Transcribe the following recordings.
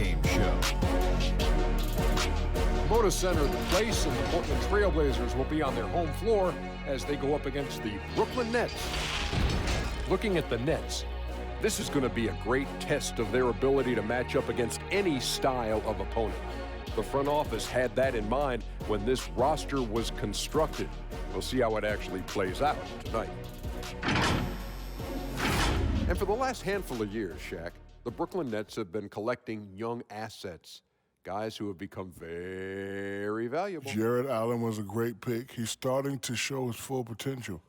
pregame show. Moda Center, the place, and the Portland Trailblazers will be on their home floor as they go up against the Brooklyn Nets. Looking at the Nets, this is going to be a great test of their ability to match up against any style of opponent. The front office had that in mind when this roster was constructed. We'll see how it actually plays out tonight. And for the last handful of years, Shaq, the Brooklyn Nets have been collecting young assets, guys who have become very valuable. Jared Allen was a great pick. He's starting to show his full potential.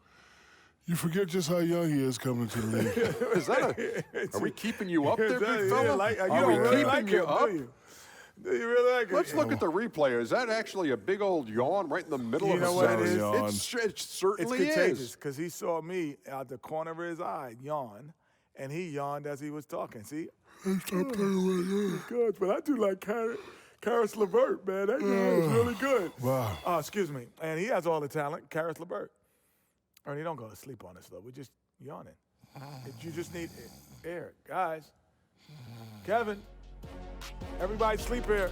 You forget just how young he is coming to the league. Is that are we keeping you up there, big fella? Are we really keeping you up? Do you really like it? Let's look at the replay. Is that actually a big old yawn right in the middle of You know what it is? It certainly It's contagious is. because he saw me out the corner of his eye yawn, and he yawned as he was talking. See? Good, but I do like Karis LeVert, man. That guy is really good. Wow. Excuse me. And he has all the talent, Karis LeVert. Ernie, don't go to sleep on us, though. We're just yawning. You just need air. Guys, Kevin, everybody sleep here.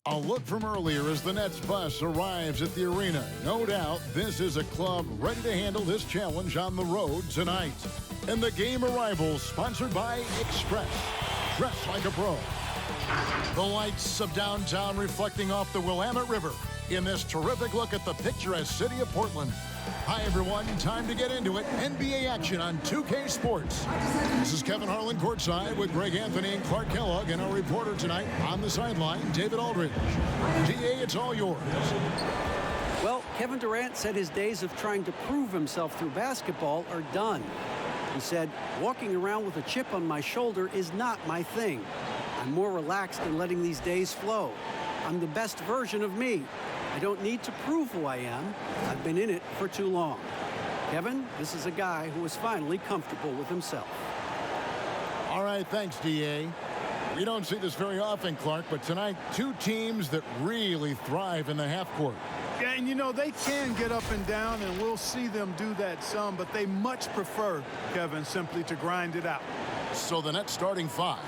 A look from earlier as the Nets bus arrives at the arena. No doubt this is a club ready to handle this challenge on the road tonight. And the game arrivals sponsored by Express. Dress like a pro. The lights of downtown reflecting off the Willamette River in this terrific look at the picturesque city of Portland. Hi, everyone. Time to get into it. NBA action on 2K Sports. This is Kevin Harlan courtside with Greg Anthony and Clark Kellogg, and our reporter tonight on the sideline, David Aldridge. DA, it's all yours. Well, Kevin Durant said his days of trying to prove himself through basketball are done. He said, walking around with a chip on my shoulder is not my thing. I'm more relaxed in letting these days flow. I'm the best version of me. I don't need to prove who I am. I've been in it for too long. Kevin, this is a guy who is finally comfortable with himself. All right, thanks, DA. We don't see this very often, Clark, but tonight, two teams that really thrive in the half court. Yeah, and you know, they can get up and down, and we'll see them do that some, but they much prefer, Kevin, simply to grind it out. So the Nets starting five.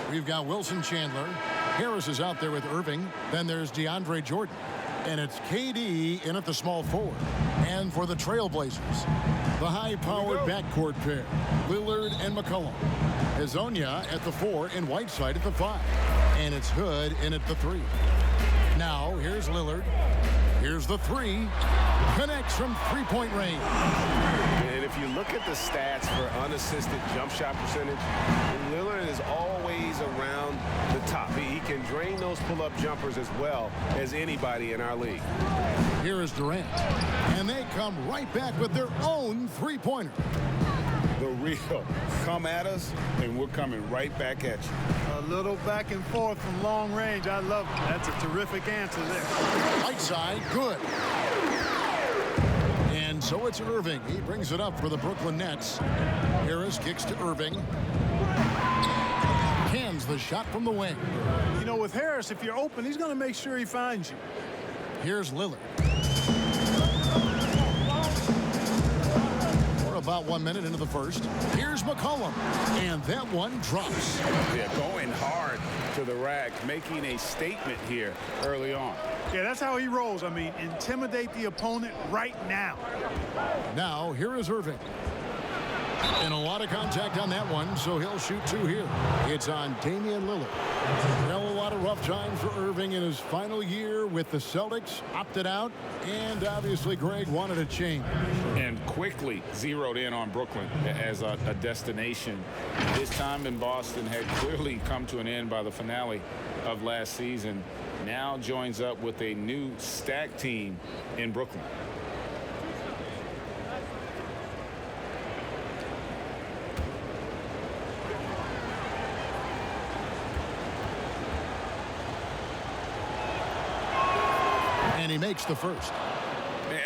We've got Wilson Chandler. Harris is out there with Irving. Then there's DeAndre Jordan. And it's KD in at the small forward. And for the Trailblazers, the high-powered backcourt pair, Lillard and McCollum. Hezonja at the 4 and Whiteside at the 5. And it's Hood in at the 3. Now, here's Lillard. Here's the 3. Connects from three-point range. And if you look at the stats for unassisted jump shot percentage, Lillard is always around the top. He can drain those pull-up jumpers as well as anybody in our league. Here is Durant. And they come right back with their own three-pointer. The real. Come at us, and we're coming right back at you. A little back and forth from long range. I love it. That's a terrific answer there. Outside, good. And so it's Irving. He brings it up for the Brooklyn Nets. Harris kicks to Irving. Cans the shot from the wing. You know, with Harris, if you're open, he's going to make sure he finds you. Here's Lillard. About 1 minute into the first. Here's McCollum. And that one drops. Yeah, going hard to the rack, making a statement here early on. Yeah, that's how he rolls. I mean, intimidate the opponent right now. Now, here is Irving. And a lot of contact on that one, so he'll shoot 2 here. It's on Damian Lillard. Well, a lot of rough times for Irving in his final year with the Celtics. Opted out, and obviously Greg wanted a change. And quickly zeroed in on Brooklyn as a destination. This time in Boston had clearly come to an end by the finale of last season. Now joins up with a new stacked team in Brooklyn. And he makes the first.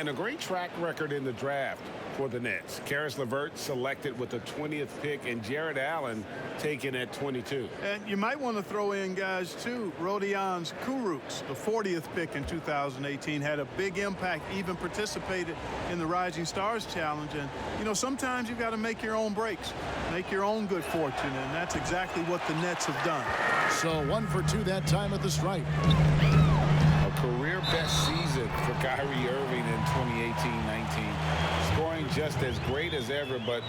And a great track record in the draft for the Nets. Caris LeVert selected with the 20th pick and Jared Allen taken at 22. And you might want to throw in guys too. Rodion Kurucs, the 40th pick in 2018, had a big impact, even participated in the Rising Stars Challenge. And, you know, sometimes you got to make your own breaks, make your own good fortune, and that's exactly what the Nets have done. So 1 for 2 that time at the stripe. Career best season for Kyrie Irving in 2018-19. Scoring just as great as ever, but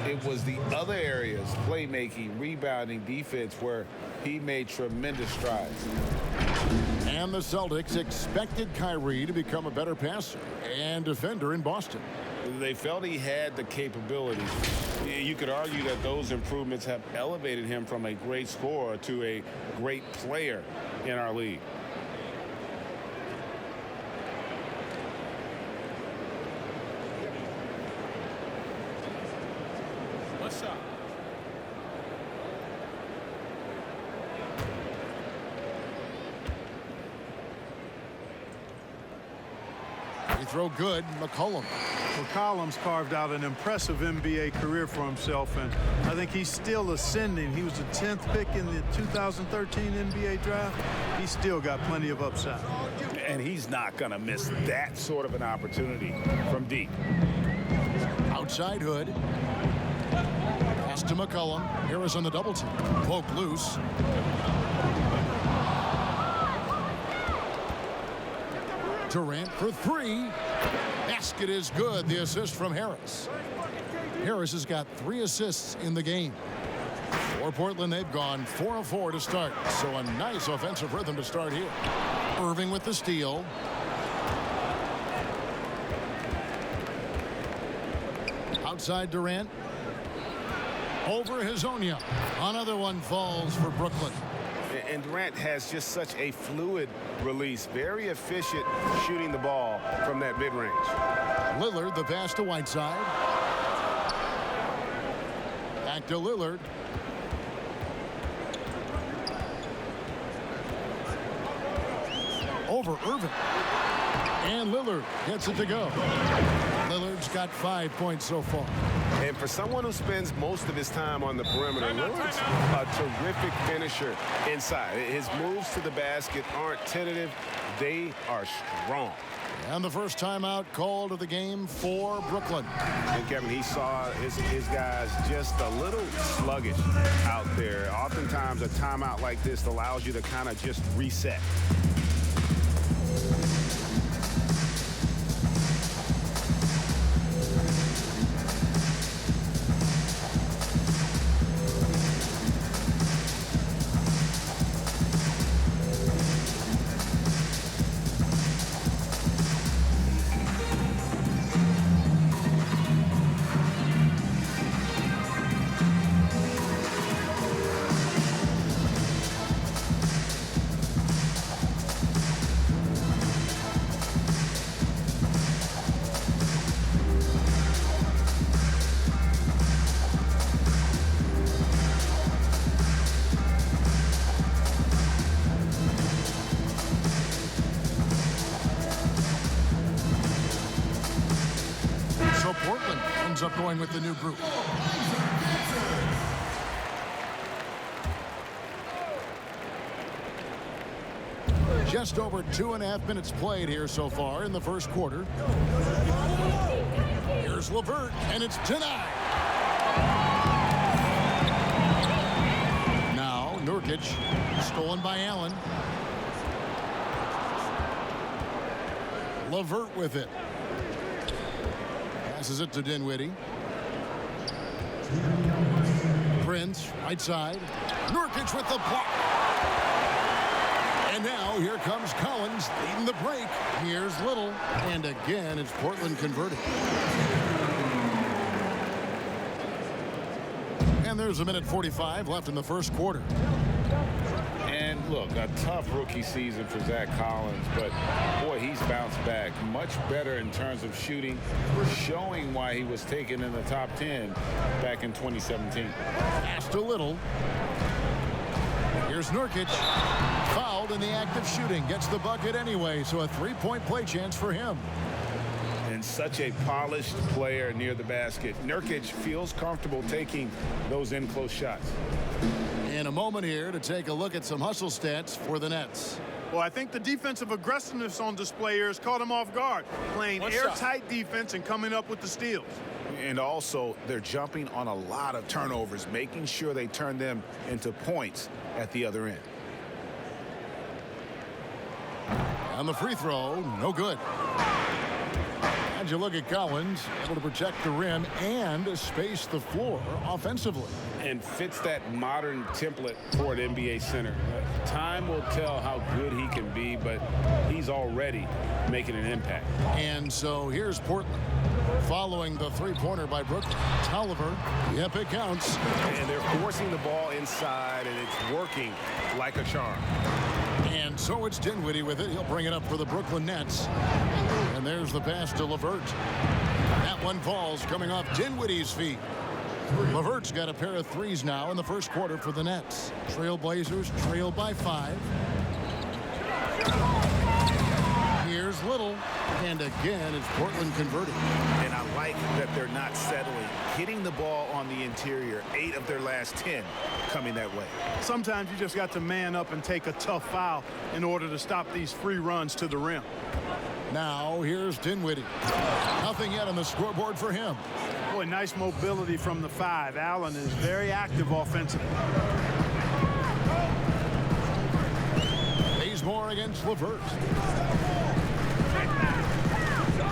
it was the other areas, playmaking, rebounding, defense, where he made tremendous strides. And the Celtics expected Kyrie to become a better passer and defender in Boston. They felt he had the capability. You could argue that those improvements have elevated him from a great scorer to a great player in our league. What's up? They throw good. McCollum. McCollum's carved out an impressive NBA career for himself, and I think he's still ascending. He was the 10th pick in the 2013 NBA draft. He's still got plenty of upside. And he's not going to miss that sort of an opportunity from deep. Outside Hood. Pass to McCollum. Harris on the double team. Poke loose. Durant for 3. Basket is good. The assist from Harris. Harris has got 3 assists in the game. For Portland, they've gone 4 of 4 to start. So a nice offensive rhythm to start here. Irving with the steal. Outside Durant. Over Hezonja. Another one falls for Brooklyn. And Durant has just such a fluid release. Very efficient shooting the ball from that mid-range. Lillard, the pass to Whiteside. Back to Lillard. Over Irving. And Lillard gets it to go. Lillard's got 5 points so far. And for someone who spends most of his time on the perimeter, Lillard's a terrific finisher inside. His moves to the basket aren't tentative. They are strong. And the first timeout called of the game for Brooklyn. And Kevin, he saw his guys just a little sluggish out there. Oftentimes a timeout like this allows you to kind of just reset. Portland ends up going with the new group. Just over 2.5 minutes played here so far in the first quarter. Here's LeVert, and it's denied. Now Nurkic, stolen by Allen. LeVert with it. Passes it to Dinwiddie. Prince, right side. Nurkic with the block. And now here comes Collins leading the break. Here's Little. And again, it's Portland converting. And there's 1:45 left in the first quarter. And look, a tough rookie season for Zach Collins, but boy, he's bounced back much better in terms of shooting, showing why he was taken in the top 10 back in 2017. Pass to Little. Here's Nurkic. Fouled in the act of shooting. Gets the bucket anyway, so a 3-point play chance for him. and such a polished player near the basket. Nurkic feels comfortable taking those in-close shots. In a moment here to take a look at some hustle stats for the Nets. Well, I think the defensive aggressiveness on display here has caught him off guard, playing airtight defense and coming up with the steals. And also, they're jumping on a lot of turnovers, making sure they turn them into points at the other end. On the free throw, no good. And you look at Collins, able to protect the rim and space the floor offensively. And fits that modern template for an NBA center. Time will tell how good he can be, but he's already making an impact. And so here's Portland. Following the three-pointer by Brooklyn. Tolliver, yep, it counts. And they're forcing the ball inside, and it's working like a charm. And so it's Dinwiddie with it. He'll bring it up for the Brooklyn Nets. And there's the pass to LeVert. That one falls coming off Dinwiddie's feet. LeVert's got a pair of threes now in the first quarter for the Nets. Trailblazers trail by 5. Here's Little. And again, it's Portland converting. And I like that they're not settling. Hitting the ball on the interior, 8 of their last 10 coming that way. Sometimes you just got to man up and take a tough foul in order to stop these free runs to the rim. Now here's Dinwiddie. Nothing yet on the scoreboard for him. Boy, nice mobility from the 5. Allen is very active offensively. Bazemore against LeVert.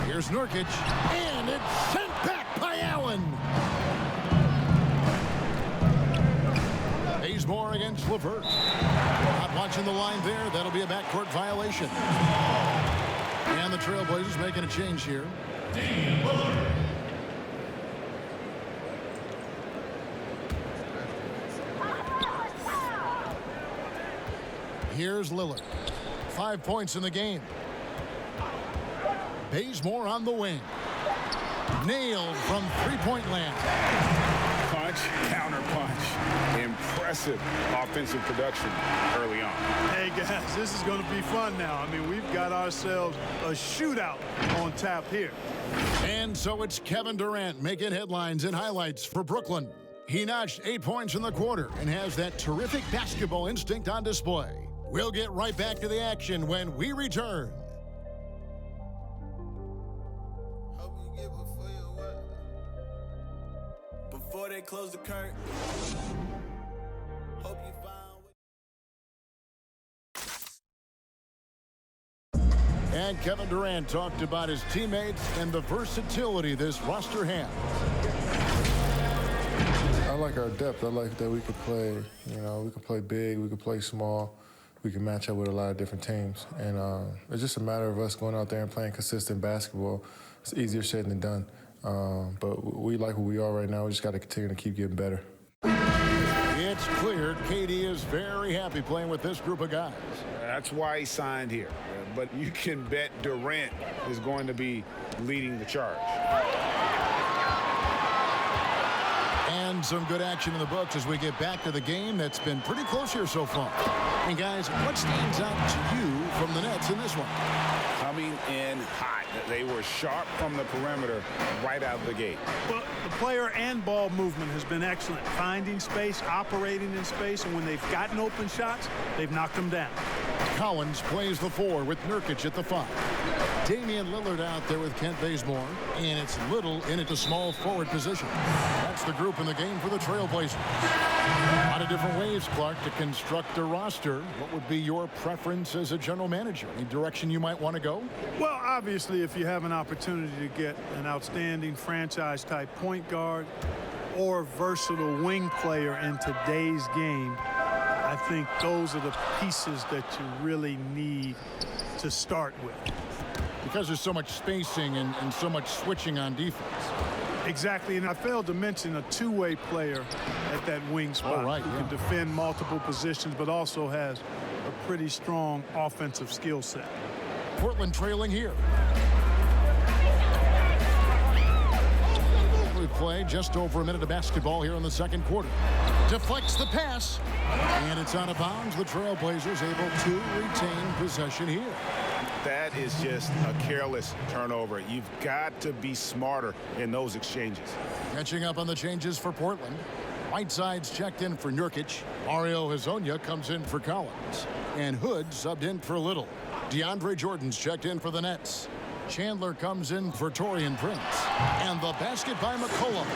Here's Nurkic, and it's sent back by Allen. Bazemore against LeVert. Not watching the line there. That'll be a backcourt violation. And the Trailblazers making a change here. Here's Lillard. 5 points in the game. Bazemore on the wing. Nailed from three-point land. Punch, counter punch. Impressive offensive production early on. Hey, guys, this is going to be fun now. I mean, we've got ourselves a shootout on tap here. And so it's Kevin Durant making headlines and highlights for Brooklyn. He notched 8 points in the quarter and has that terrific basketball instinct on display. We'll get right back to the action when we return. Before they close the curtain. Hope you found. And Kevin Durant talked about his teammates and the versatility this roster has. I like our depth. I like that we can play, we can play big, we can play small. We can match up with a lot of different teams. And it's just a matter of us going out there and playing consistent basketball. It's easier said than done. But we like who we are right now. We just got to continue to keep getting better. It's clear KD is very happy playing with this group of guys. That's why he signed here. But you can bet Durant is going to be leading the charge. And some good action in the books as we get back to the game that's been pretty close here so far. And guys, what stands out to you from the Nets in this one? Coming in hot. They were sharp from the perimeter right out of the gate. Well, the player and ball movement has been excellent. Finding space, operating in space, and when they've gotten open shots, they've knocked them down. Collins plays the 4 with Nurkic at the 5. Damian Lillard out there with Kent Bazemore, and it's Little in at the small forward position. That's the group in the game for the Trailblazers. A lot of different ways, Clark, to construct a roster. What would be your preference as a general manager? Any direction you might want to go? Well, obviously, if you have an opportunity to get an outstanding franchise-type point guard or versatile wing player in today's game, I think those are the pieces that you really need to start with. Because there's so much spacing and so much switching on defense. Exactly, and I failed to mention a two-way player at that wing spot who can defend multiple positions but also has a pretty strong offensive skill set. Portland trailing here. We play just over a minute of basketball here in the second quarter. Deflects the pass, and it's out of bounds. The Trailblazers able to retain possession here. That is just a careless turnover. You've got to be smarter in those exchanges. Catching up on the changes for Portland. Whiteside's checked in for Nurkic. Mario Hezonja comes in for Collins. And Hood subbed in for Little. DeAndre Jordan's checked in for the Nets. Chandler comes in for Taurean Prince. And the basket by McCollum.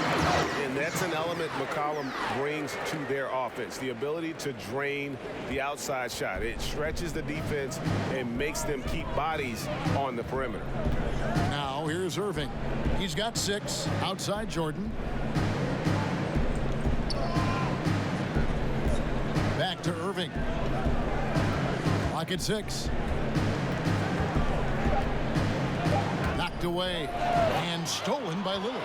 And that's an element McCollum brings to their offense, the ability to drain the outside shot. It stretches the defense and makes them keep bodies on the perimeter. Now here's Irving. He's got 6 outside Jordan. Back to Irving. Clock at 6. Knocked away and stolen by Lillard.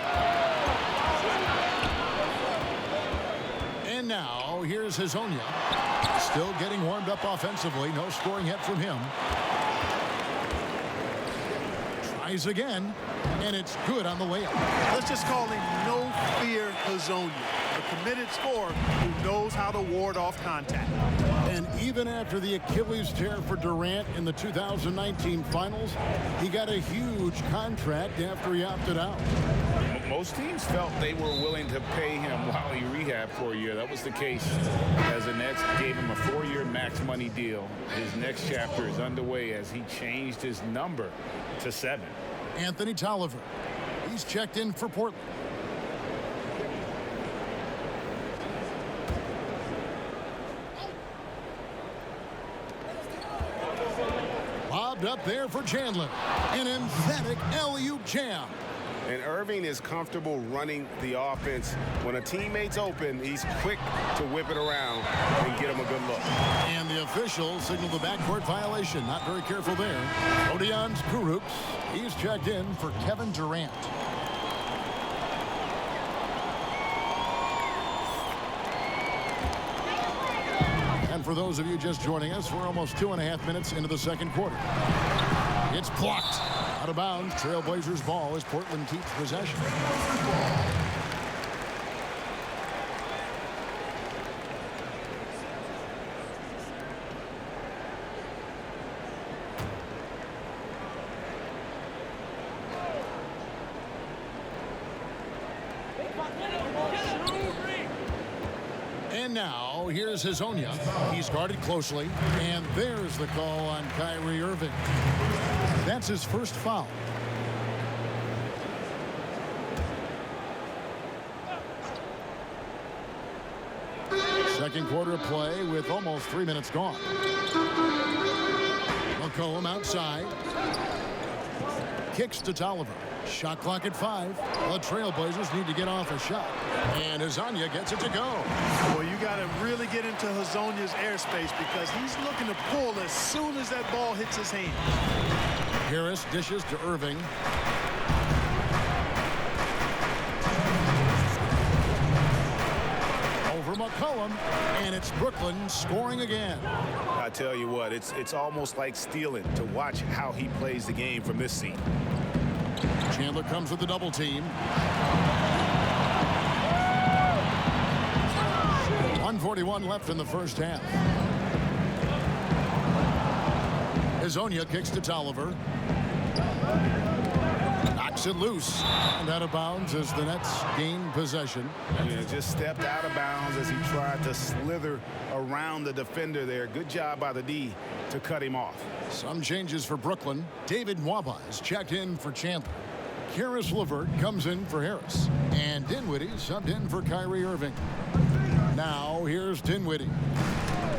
And now here's Hezonja. Still getting warmed up offensively. No scoring yet from him. Tries again, and it's good on the layup. Let's just call him No Fear Hezonja, a committed scorer who knows how to ward off contact. And even after the Achilles tear for Durant in the 2019 finals, he got a huge contract after he opted out. Most teams felt they were willing to pay him while he rehabbed for a year. That was the case as the Nets gave him a 4-year max money deal. His next chapter is underway as he changed his number to 7. Anthony Tolliver. He's checked in for Portland. Lobbed up there for Chandler. An emphatic alley-oop jam. And Irving is comfortable running the offense. When a teammate's open, he's quick to whip it around and get him a good look. And the official signaled the backcourt violation. Not very careful there. Rodions Kurucs. He's checked in for Kevin Durant. And for those of you just joining us, we're almost 2.5 minutes into the second quarter. It's blocked. Out of bounds. Trailblazers ball as Portland keeps possession. And now, here's Hezonja. He's guarded closely, and there's the call on Kyrie Irving. That's his first foul. Second quarter of play with almost 3 minutes gone. McCollum outside. Kicks to Tolliver. Shot clock at 5. The Trailblazers need to get off a shot. And Hezonja gets it to go. Well, you got to really get into Hezonja's airspace because he's looking to pull as soon as that ball hits his hand. Harris dishes to Irving. Over McCollum, and it's Brooklyn scoring again. I tell you what, it's almost like stealing to watch how he plays the game from this seat. Chandler comes with the double team. 1:41 left in the first half. Hezonja kicks to Tolliver. Knocks it loose. And out of bounds as the Nets gain possession. Yeah, just stepped out of bounds as he tried to slither around the defender there. Good job by the D to cut him off. Some changes for Brooklyn. David Nwaba is checked in for Chandler. Karis LeVert comes in for Harris. And Dinwiddie subbed in for Kyrie Irving. Now here's Dinwiddie.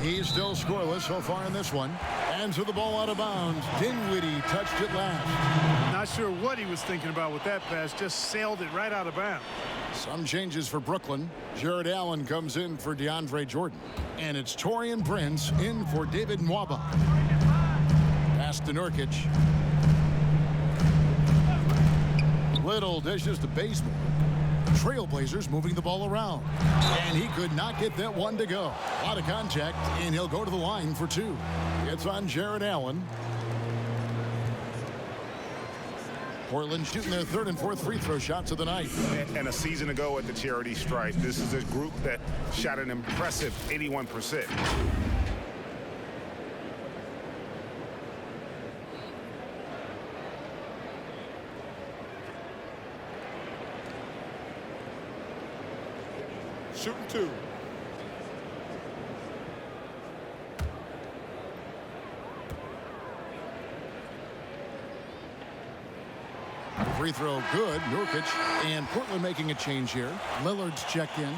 He's still scoreless so far in this one. And so the ball out of bounds. Dinwiddie touched it last. Not sure what he was thinking about with that pass. Just sailed it right out of bounds. Some changes for Brooklyn. Jared Allen comes in for DeAndre Jordan. And it's Taurean Prince in for David Nwaba. Pass to Nurkic. Little dishes to Bazemore. Trailblazers moving the ball around. And he could not get that one to go. A lot of contact, and he'll go to the line for 2. It's on Jared Allen. Portland shooting their 3rd and 4th free throw shots of the night. And a season ago at the charity stripe, this is a group that shot an impressive 81%. shooting 2. Free throw good. Nurkic and Portland making a change here. Lillard's checked in.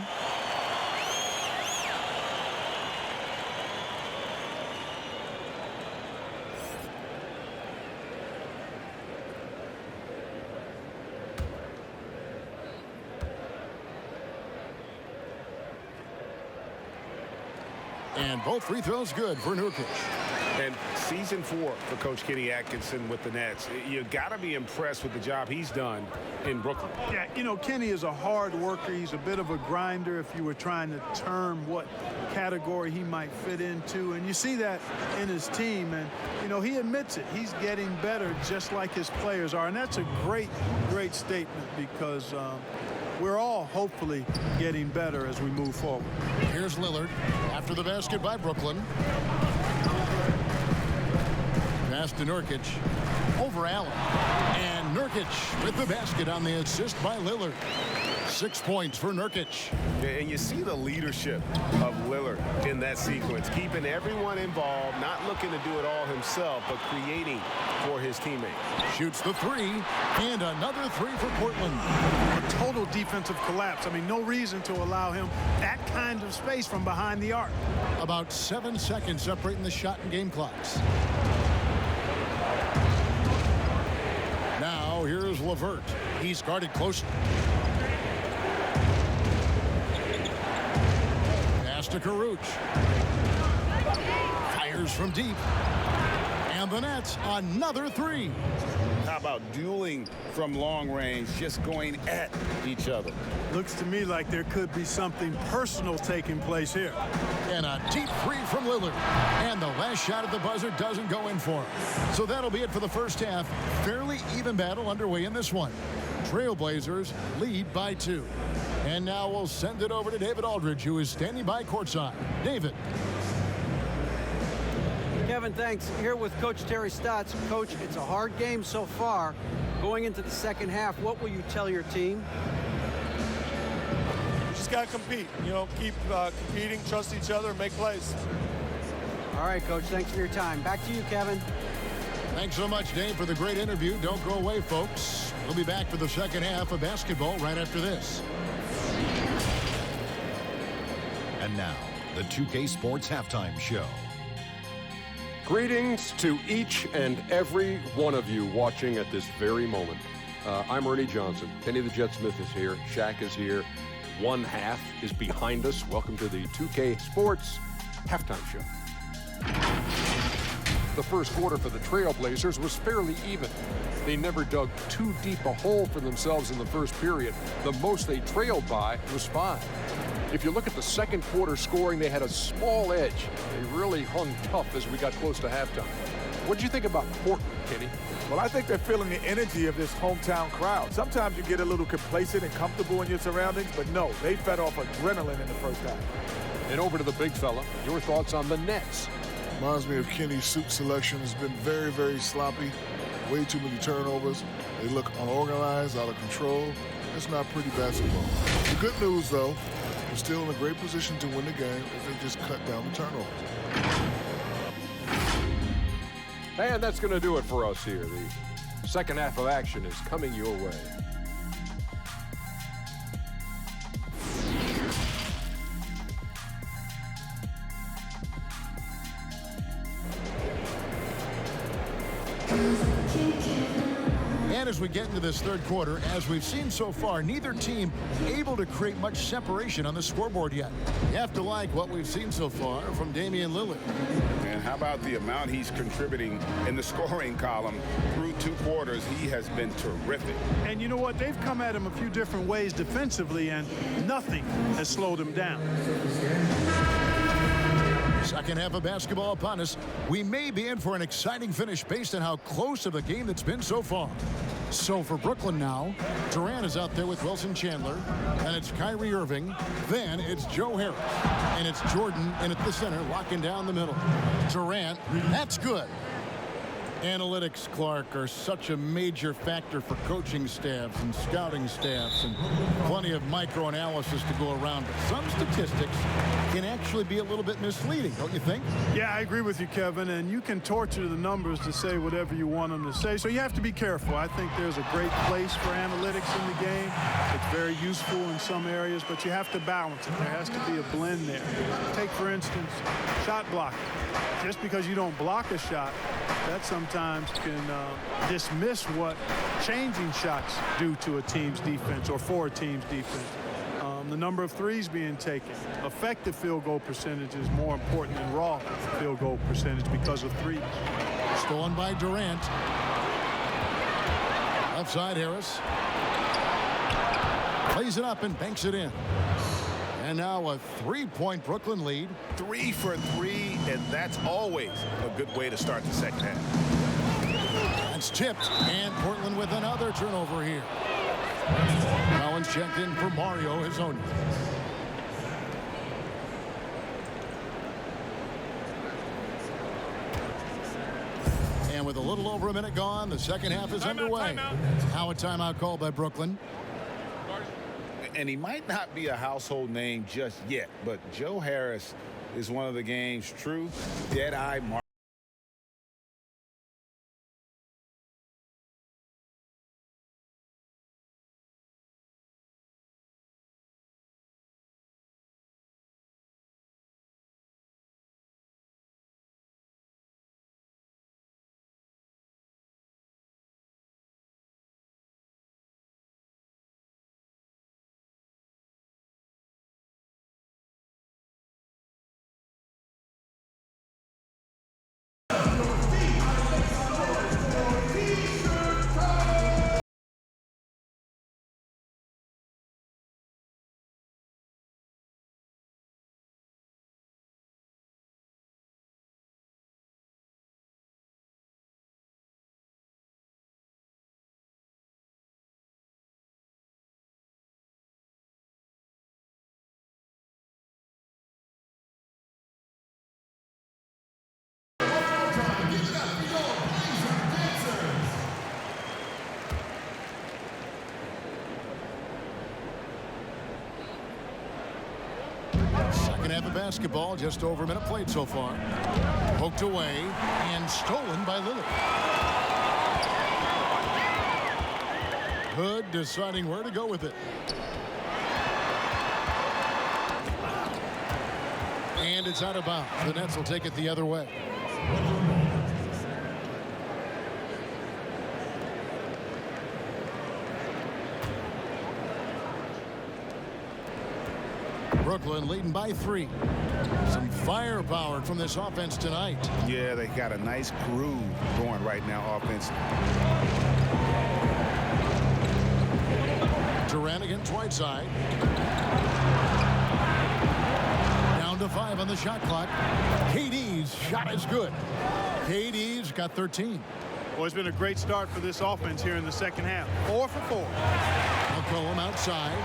And both free throws good for Nurkic. And season 4 for Coach Kenny Atkinson with the Nets. You got to be impressed with the job he's done in Brooklyn. Yeah, you know, Kenny is a hard worker. He's a bit of a grinder if you were trying to term what category he might fit into. And you see that in his team. And, you know, he admits it. He's getting better just like his players are. And that's a great, great statement because we're all hopefully getting better as we move forward. Here's Lillard after the basket by Brooklyn. Pass to Nurkic over Allen, and Nurkic with the basket on the assist by Lillard. 6 points for Nurkic. And you see the leadership of Lillard in that sequence, keeping everyone involved, not looking to do it all himself, but creating for his teammate. Shoots the 3, and another 3 for Portland. A total defensive collapse. I mean, no reason to allow him that kind of space from behind the arc. About 7 seconds separating the shot and game clocks. Now here's LeVert. He's guarded close. Pass to Kuruc. Fires from deep. And the Nets another 3. How about dueling from long range, just going at each other? Looks to me like there could be something personal taking place here. And a deep 3 from Lillard. And the last shot at the buzzer doesn't go in for him. So that'll be it for the first half. Fairly even battle underway in this one. Trailblazers lead by 2. And now we'll send it over to David Aldridge, who is standing by courtside. David. Kevin, thanks. Here with Coach Terry Stotts. Coach, it's a hard game so far. Going into the second half, what will you tell your team? We just got to compete. You know, keep competing, trust each other, and make plays. All right, Coach, thanks for your time. Back to you, Kevin. Thanks so much, Dave, for the great interview. Don't go away, folks. We'll be back for the second half of basketball right after this. And now, the 2K Sports Halftime Show. Greetings to each and every one of you watching at this very moment. I'm Ernie Johnson. Kenny the Jet Smith is here. Shaq is here. One half is behind us. Welcome to the 2K Sports Halftime Show. The first quarter for the Trailblazers was fairly even. They never dug too deep a hole for themselves in the first period. The most they trailed by was 5. If you look at the second quarter scoring, they had a small edge. They really hung tough as we got close to halftime. What did you think about Portland, Kenny? Well, I think they're feeling the energy of this hometown crowd. Sometimes you get a little complacent and comfortable in your surroundings, but no, they fed off adrenaline in the first half. And over to the big fella, your thoughts on the Nets? Reminds me of Kenny's suit selection. Has been very, very sloppy. Way too many turnovers. They look unorganized, out of control. That's not pretty basketball. The good news, though, they're still in a great position to win the game if they just cut down the turnovers. And that's going to do it for us here. The second half of action is coming your way. And as we get into this third quarter, as we've seen so far, neither team able to create much separation on the scoreboard yet. You have to like what we've seen so far from Damian Lillard. And how about the amount he's contributing in the scoring column through 2 quarters? He has been terrific. And you know what? They've come at him a few different ways defensively, and nothing has slowed him down. Second half of basketball upon us. We may be in for an exciting finish based on how close of a game that's been so far. So for Brooklyn now, Durant is out there with Wilson Chandler, and it's Kyrie Irving. Then it's Joe Harris, and it's Jordan in at the center, locking down the middle. Durant, that's good. Analytics, Clark, are such a major factor for coaching staffs and scouting staffs, and plenty of micro-analysis to go around. But some statistics can actually be a little bit misleading, don't you think? Yeah, I agree with you, Kevin, and you can torture the numbers to say whatever you want them to say, so you have to be careful. I think there's a great place for analytics in the game. It's very useful in some areas, but you have to balance it. There has to be a blend there. Take, for instance, shot blocking. Just because you don't block a shot, that sometimes can dismiss what changing shots do to a team's defense or for a team's defense. The number of threes being taken. Effective field goal percentage is more important than raw field goal percentage because of threes. Stolen by Durant. Left side, Harris. Plays it up and banks it in. And now a three-point Brooklyn lead. 3 for 3, and that's always a good way to start the second half. That's tipped, and Portland with another turnover here. Collins checked in for Mario Hezonja. And with a little over a minute gone, the second half is underway. Now a timeout called by Brooklyn. And he might not be a household name just yet, but Joe Harris is one of the game's true dead-eye markers. Second half of basketball, just over a minute played so far. Poked away and stolen by Lillard. Hood deciding where to go with it. And it's out of bounds. The Nets will take it the other way. Brooklyn leading by 3. Some firepower from this offense tonight. Yeah, they got a nice groove going right now offensively. Durant against Whiteside. Down to 5 on the shot clock. KD's shot is good. KD's got 13. Well, it's been a great start for this offense here in the second half. 4 for 4. McCollum outside.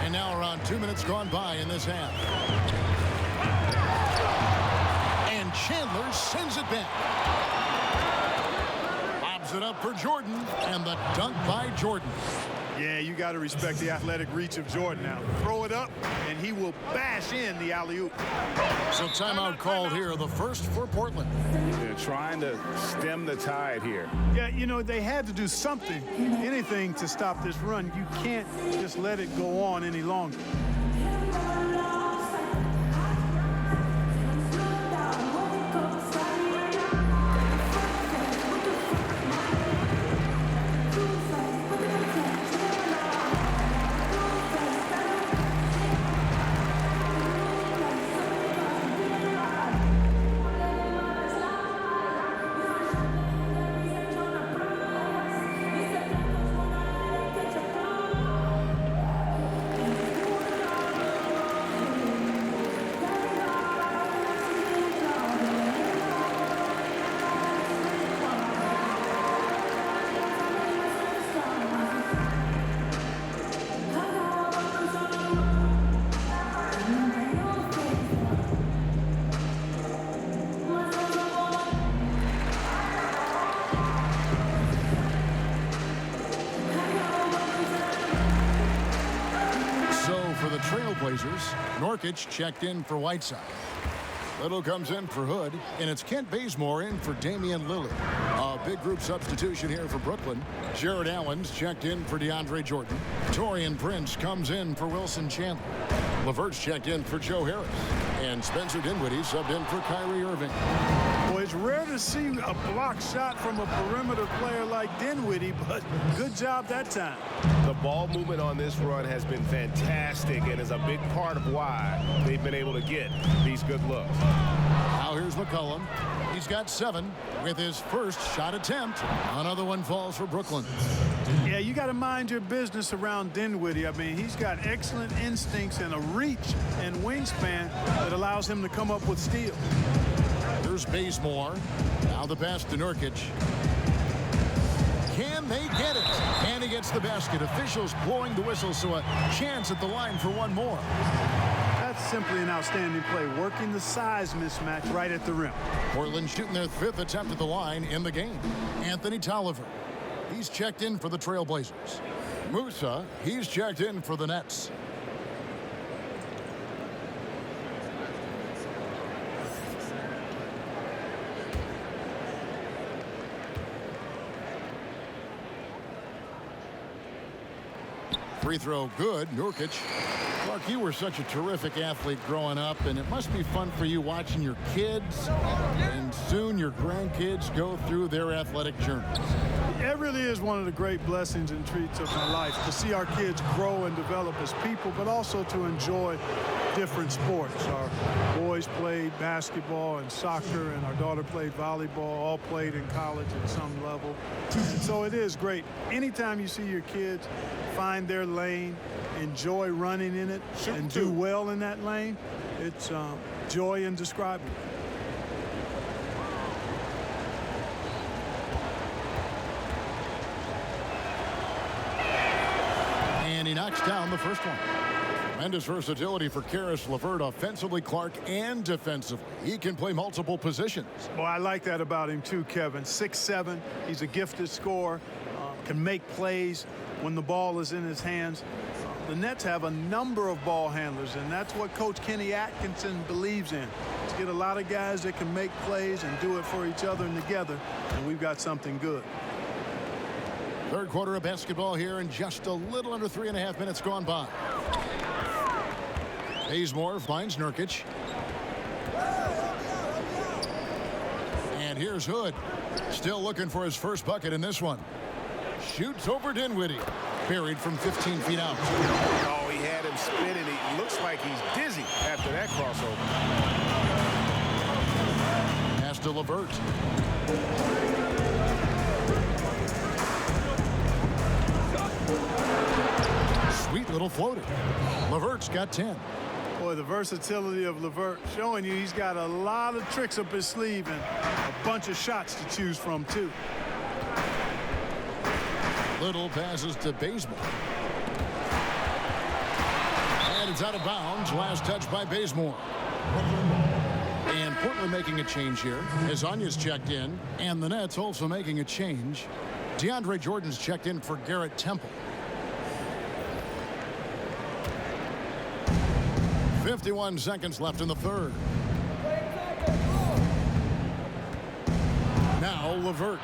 And now around 2 minutes gone by in this half. And Chandler sends it back. Lobs it up for Jordan, and the dunk by Jordan. Yeah, you got to respect the athletic reach of Jordan now. Throw it up, and he will bash in the alley-oop. So timeout called here, the first for Portland. They're trying to stem the tide here. Yeah, you know, they had to do something, anything to stop this run. You can't just let it go on any longer. Nurkic checked in for Whiteside. Little comes in for Hood, and it's Kent Bazemore in for Damian Lillard. A big group substitution here for Brooklyn. Jared Allen's checked in for DeAndre Jordan. Taurean Prince comes in for Wilson Chandler. LeVert's checked in for Joe Harris. And Spencer Dinwiddie subbed in for Kyrie Irving. Boy, it's rare to see a block shot from a perimeter player like Dinwiddie, but good job that time. The ball movement on this run has been fantastic and is a big part of why they've been able to get these good looks. Now here's McCollum. He's got 7 with his first shot attempt. Another one falls for Brooklyn. Yeah, you got to mind your business around Dinwiddie. I mean, he's got excellent instincts and a reach and wingspan that allows him to come up with steals. Here's Bazemore. Now the pass to Nurkic. Can they get it? And he gets the basket. Officials blowing the whistle, so a chance at the line for one more. That's simply an outstanding play, working the size mismatch right at the rim. Portland shooting their 5th attempt at the line in the game. Anthony Tolliver. He's checked in for the Trailblazers. Musa, he's checked in for the Nets. Free throw good. Nurkic. Clark, you were such a terrific athlete growing up, and it must be fun for you watching your kids and soon your grandkids go through their athletic journeys. It really is one of the great blessings and treats of my life to see our kids grow and develop as people, but also to enjoy different sports. Our boys played basketball and soccer, and our daughter played volleyball, all played in college at some level. And so it is great. Anytime you see your kids find their lane, enjoy running in it, and do well in that lane, it's joy indescribable. And he knocks down the first one. Tremendous versatility for Caris LeVert offensively, Clark, and defensively. He can play multiple positions. Well, I like that about him too, Kevin. 6'7", he's a gifted scorer, can make plays when the ball is in his hands. The Nets have a number of ball handlers, and that's what Coach Kenny Atkinson believes in. To get a lot of guys that can make plays and do it for each other and together, and we've got something good. Third quarter of basketball here, and just a little under 3.5 minutes gone by. Bazemore finds Nurkic. And here's Hood. Still looking for his first bucket in this one. Shoots over Dinwiddie. Buried from 15 feet out. Oh, he had him spinning. It looks like he's dizzy after that crossover. Pass to LeVert. Sweet little floater. LeVert's got 10. Boy, the versatility of LeVert showing you he's got a lot of tricks up his sleeve and a bunch of shots to choose from, too. Little passes to Bazemore. And it's out of bounds. Last touch by Bazemore. And Portland making a change here. Azanya's checked in. And the Nets also making a change. DeAndre Jordan's checked in for Garrett Temple. 51 seconds left in the third. Now LeVert.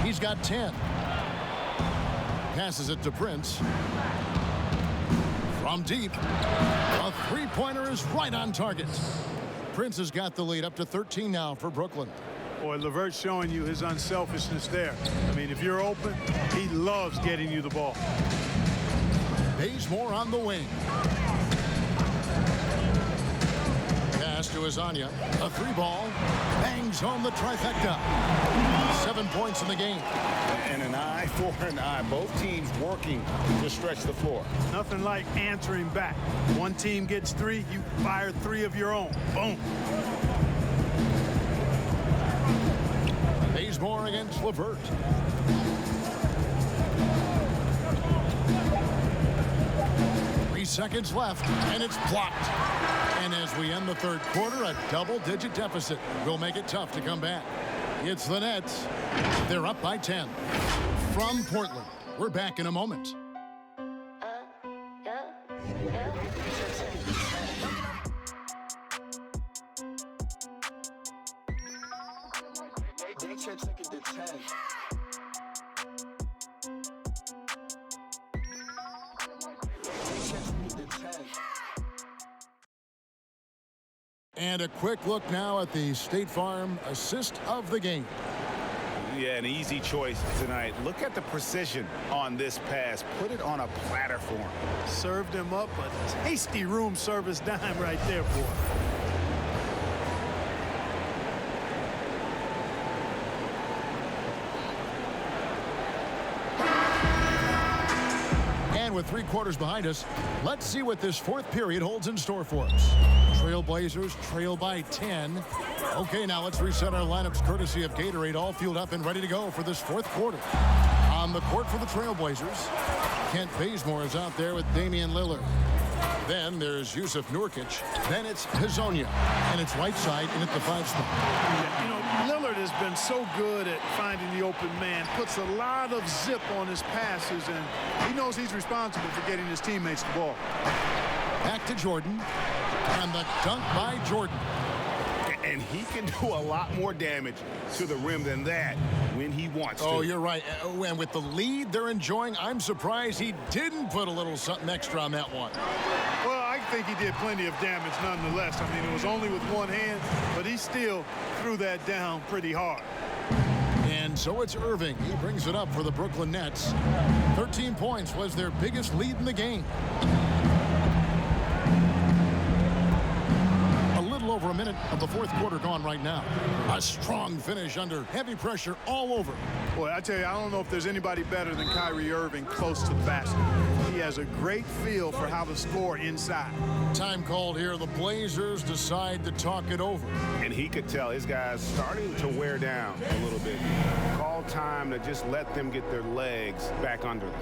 He's got 10. Passes it to Prince. From deep. A three-pointer is right on target. Prince has got the lead up to 13 now for Brooklyn. Boy, LeVert's showing you his unselfishness there. I mean, if you're open, he loves getting you the ball. Bazemore on the wing. Pass to Azanya. A three ball. Bangs home the trifecta. 7 points in the game. And an eye for an eye. Both teams working to stretch the floor. Nothing like answering back. One team gets 3, you fire 3 of your own. Boom. Bazemore against LeVert. Seconds left, and it's blocked. And as we end the third quarter, a double-digit deficit will make it tough to come back. It's the Nets. They're up by 10. From Portland, we're back in a moment. Take it to 10. And a quick look now at the State Farm assist of the game. Yeah, an easy choice tonight. Look at the precision on this pass. Put it on a platter for him. Served him up a tasty room service dime right there, boy. And with 3 quarters behind us, let's see what this fourth period holds in store for us. Trailblazers trail by 10. Okay, now let's reset our lineups courtesy of Gatorade, all fueled up and ready to go for this fourth quarter. On the court for the Trailblazers, Kent Bazemore is out there with Damian Lillard. Then there's Yusuf Nurkic. Then it's Hezonja, and it's Whiteside in at the 5 spot. Yeah, you know, Lillard has been so good at finding the open man, puts a lot of zip on his passes, and he knows he's responsible for getting his teammates the ball. Back to Jordan, and the dunk by Jordan. And he can do a lot more damage to the rim than that when he wants to. Oh, you're right. And with the lead they're enjoying, I'm surprised he didn't put a little something extra on that one. Well, I think he did plenty of damage nonetheless. I mean, it was only with one hand, but he still threw that down pretty hard. And so it's Irving. He brings it up for the Brooklyn Nets. 13 points was their biggest lead in the game. Over a minute of the fourth quarter gone right now. A strong finish under heavy pressure all over. Boy, I tell you, I don't know if there's anybody better than Kyrie Irving close to the basket. He has a great feel for how to score inside. Time called here. The Blazers decide to talk it over. And he could tell his guys starting to wear down a little bit. Call time to just let them get their legs back under them.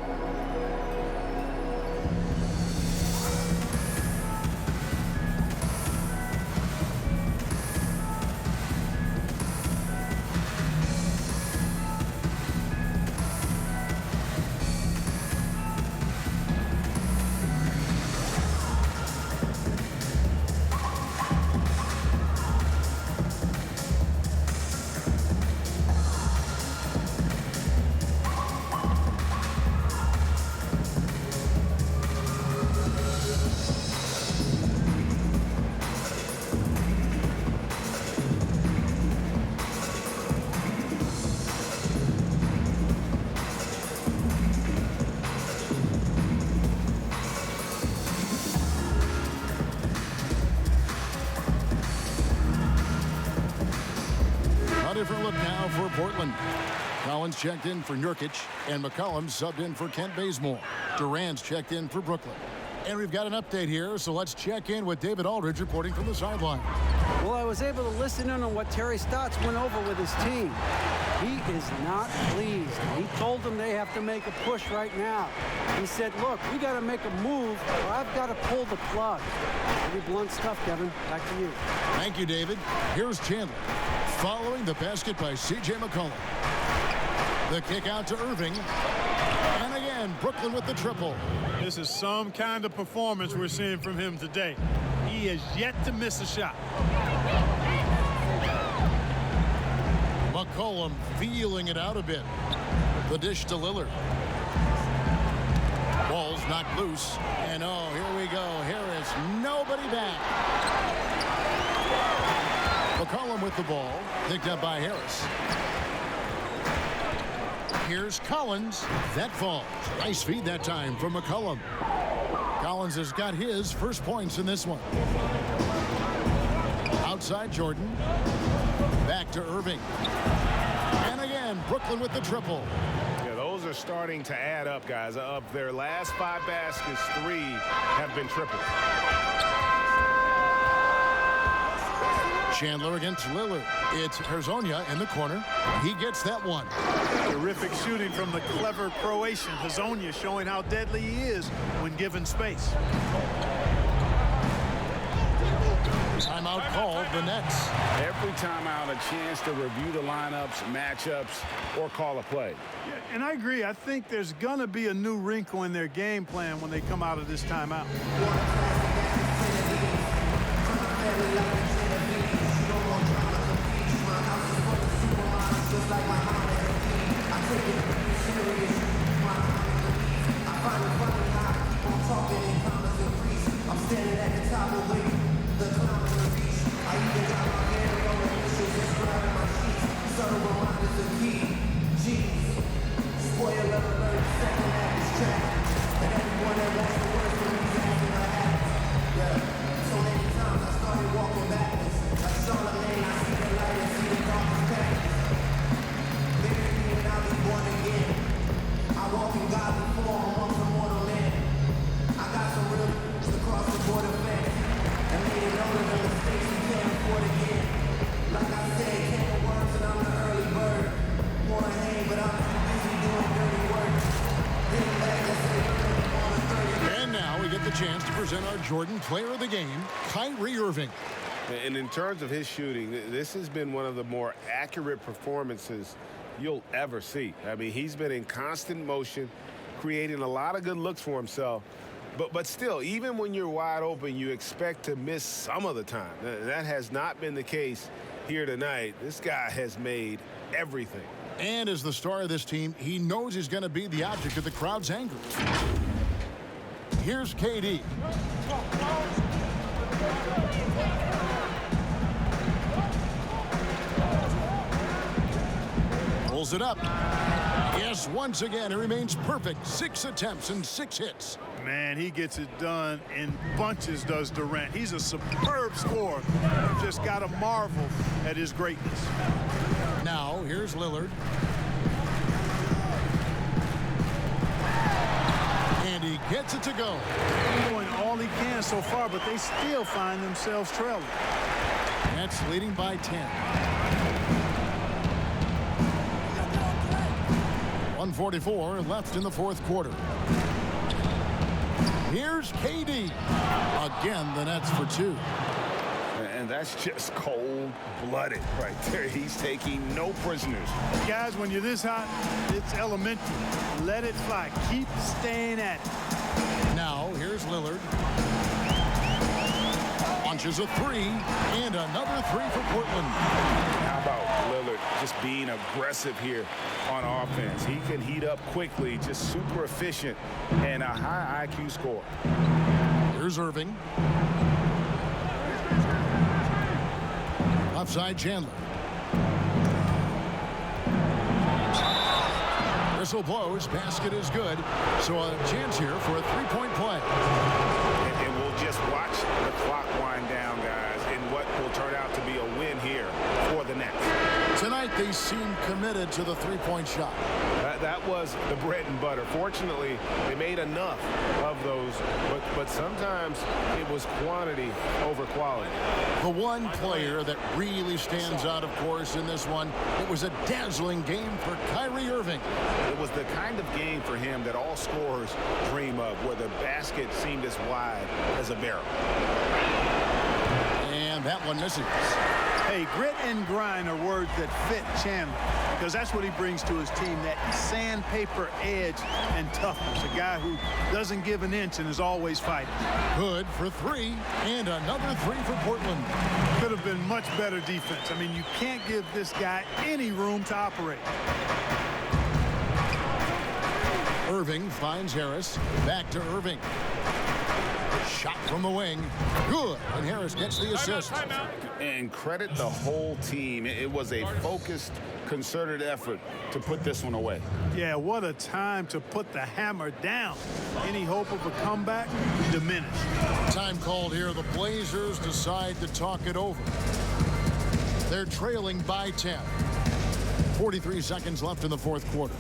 Different look now for Portland. Collins checked in for Nurkic, and McCollum subbed in for Kent Bazemore. Durant's checked in for Brooklyn. And we've got an update here, so let's check in with David Aldridge reporting from the sideline. Well, I was able to listen in on what Terry Stotts went over with his team. He is not pleased. He told them they have to make a push right now. He said, look, we got to make a move, or I've got to pull the plug. Pretty blunt stuff, Kevin. Back to you. Thank you, David. Here's Chandler. Following the basket by C.J. McCollum. The kick out to Irving. And again, Brooklyn with the triple. This is some kind of performance we're seeing from him today. He has yet to miss a shot. McCollum feeling it out a bit. The dish to Lillard. Ball's knocked loose. And oh, here we go. Here is nobody back. McCollum with the ball, picked up by Harris. Here's Collins. That falls. Nice feed that time from McCollum. Collins has got his first points in this one. Outside Jordan. Back to Irving. And again, Brooklyn with the triple. Yeah, those are starting to add up, guys. Of their last 5 baskets, 3 have been triple. Chandler against Lillard. It's Hezonja in the corner. He gets that one. Terrific shooting from the clever Croatian. Hezonja showing how deadly he is when given space. Timeout called the Nets. Every timeout, a chance to review the lineups, matchups, or call a play. Yeah, and I agree. I think there's going to be a new wrinkle in their game plan when they come out of this timeout. Jordan, player of the game, Kyrie Irving. And in terms of his shooting, this has been one of the more accurate performances you'll ever see. I mean, he's been in constant motion, creating a lot of good looks for himself. But still, even when you're wide open, you expect to miss some of the time. That has not been the case here tonight. This guy has made everything. And as the star of this team, he knows he's going to be the object of the crowd's anger. Here's KD. Pulls it up. Yes, once again, it remains perfect. 6 attempts and 6 hits. Man, he gets it done in bunches, does Durant. He's a superb scorer. You've just got to marvel at his greatness. Now, here's Lillard. And he gets it to go. Doing all he can so far, but they still find themselves trailing. Nets leading by 10. 1:44 left in the fourth quarter. Here's KD. Again, the Nets for 2. And that's just cold-blooded right there. He's taking no prisoners. Guys, when you're this hot, it's elementary. Let it fly. Keep staying at it. Now, here's Lillard. Launches a 3, and another 3 for Portland. How about Lillard just being aggressive here on offense? He can heat up quickly, just super efficient, and a high IQ score. Here's Irving. Left side, Chandler. Whistle blows. Basket is good. So a chance here for a 3-point play. And we'll just watch the clock wind down, guys, in what will turn out to be a win here for the Nets. Tonight, they seem committed to the 3-point shot. That was the bread and butter. Fortunately, they made enough of those, but sometimes it was quantity over quality. The one player that really stands out, of course, in this one, it was a dazzling game for Kyrie Irving. It was the kind of game for him that all scorers dream of, where the basket seemed as wide as a barrel. And that one misses. Hey, grit and grind are words that fit Chandler, because that's what he brings to his team, that sandpaper edge and toughness, a guy who doesn't give an inch and is always fighting. Good for 3, and another 3 for Portland. Could have been much better defense. I mean, you can't give this guy any room to operate. Irving finds Harris. Back to Irving. Shot from the wing. Good. And Harris gets the assist. And credit the whole team. It was a focused, concerted effort to put this one away. Yeah, what a time to put the hammer down. Any hope of a comeback? Diminished. Time called here. The Blazers decide to talk it over. They're trailing by 10. 43 seconds left in the fourth quarter.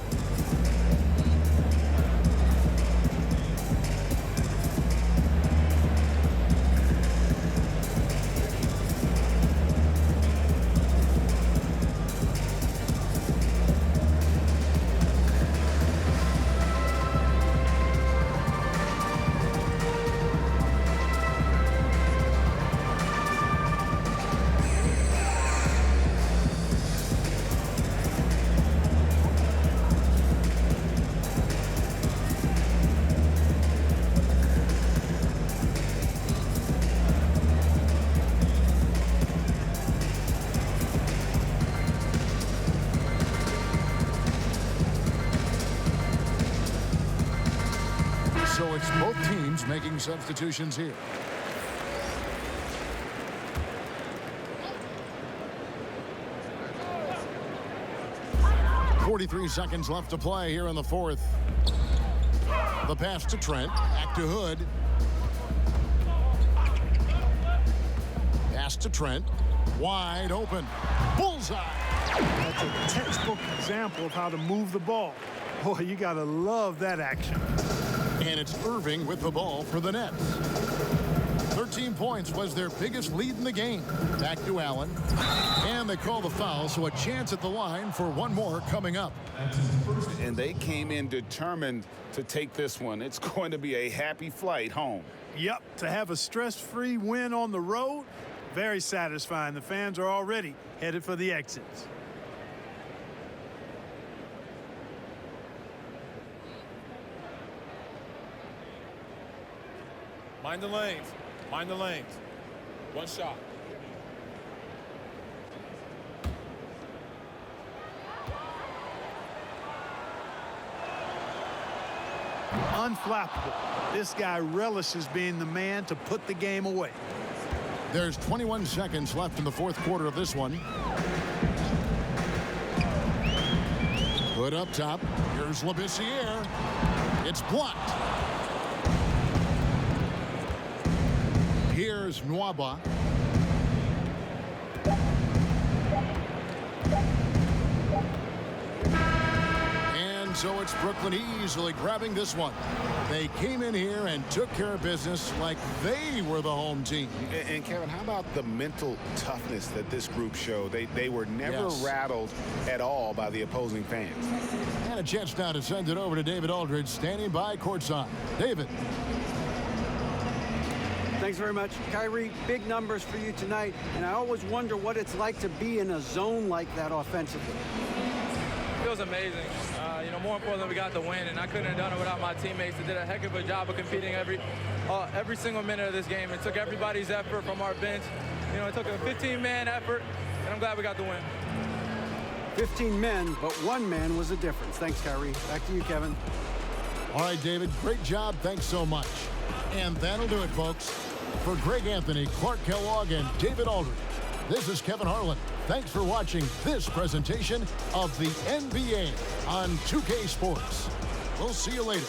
So it's both teams making substitutions here. .43 seconds left to play here in the fourth. The pass to Trent. Back to Hood. Pass to Trent. Wide open. Bullseye. That's a textbook example of how to move the ball. Boy, you got to love that action. And it's Irving with the ball for the Nets. 13 points was their biggest lead in the game. Back to Allen. And they call the foul, so a chance at the line for one more coming up. And they came in determined to take this one. It's going to be a happy flight home. Yep, to have a stress-free win on the road, very satisfying. The fans are already headed for the exits. Mind the lanes. Mind the lanes. One shot. Unflappable. This guy relishes being the man to put the game away. There's 21 seconds left in the fourth quarter of this one. Put up top. Here's Labissiere. It's blocked. Here's Nwaba. And so it's Brooklyn easily grabbing this one. They came in here and took care of business like they were the home team. And Kevin, how about the mental toughness that this group showed? They were never rattled at all by the opposing fans. And a chance now to send it over to David Aldridge, standing by courtside. David. Thanks very much. Kyrie, big numbers for you tonight, and I always wonder what it's like to be in a zone like that offensively. It feels amazing. More importantly, we got the win, and I couldn't have done it without my teammates that did a heck of a job of competing every single minute of this game. It took everybody's effort from our bench. It took a 15-man effort, and I'm glad we got the win. 15 men, but one man was the difference. Thanks, Kyrie. Back to you, Kevin. All right, David, great job. Thanks so much. And that'll do it, folks. For Greg Anthony, Clark Kellogg, and David Aldridge, this is Kevin Harlan. Thanks for watching this presentation of the NBA on 2K Sports. We'll see you later.